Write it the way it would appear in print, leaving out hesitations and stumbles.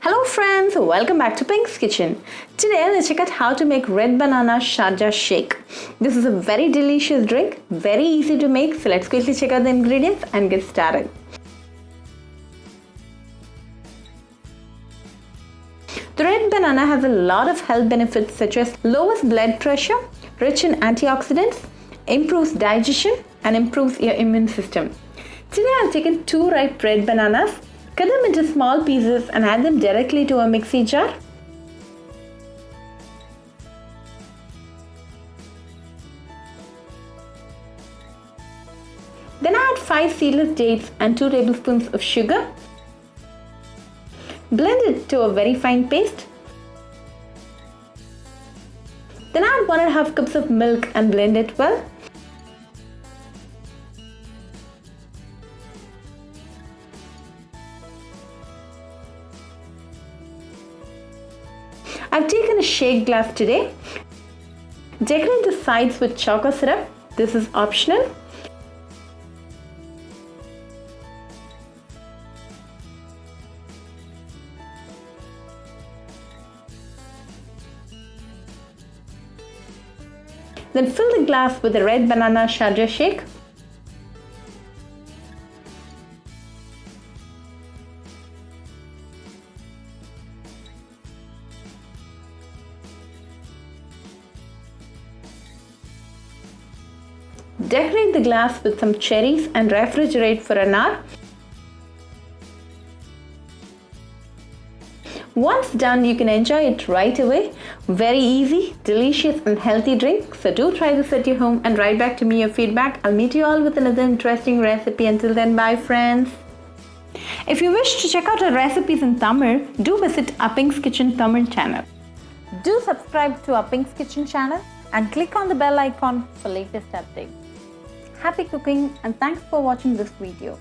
Hello friends, welcome back to Pink's Kitchen. Today let's check out how to make red banana Sharjah shake. This is a very delicious drink, very easy to make, so let's quickly check out the ingredients and get started. The red banana has a lot of health benefits such as lowers blood pressure, rich in antioxidants, improves digestion and improves your immune system. Today I've taken 2 ripe red bananas, cut them into small pieces and add them directly to a mixie jar. Then add 5 seedless dates and 2 tablespoons of sugar. Blend it to a very fine paste. Then add 1.5 cups of milk and blend it well. I've taken a shake glass today. Decorate the sides with choco syrup. This is optional. Then fill the glass with the red banana Sharjah shake. Decorate the glass with some cherries and refrigerate for an hour. Once done, you can enjoy it right away. Very easy, delicious and healthy drink. So do try this at your home and write back to me your feedback. I'll meet you all with another interesting recipe. Until then, bye friends. If you wish to check out our recipes in Tamil, do visit our Pink's Kitchen Tamil channel. Do subscribe to our Pink's Kitchen channel and click on the bell icon for latest updates. Happy cooking and thanks for watching this video.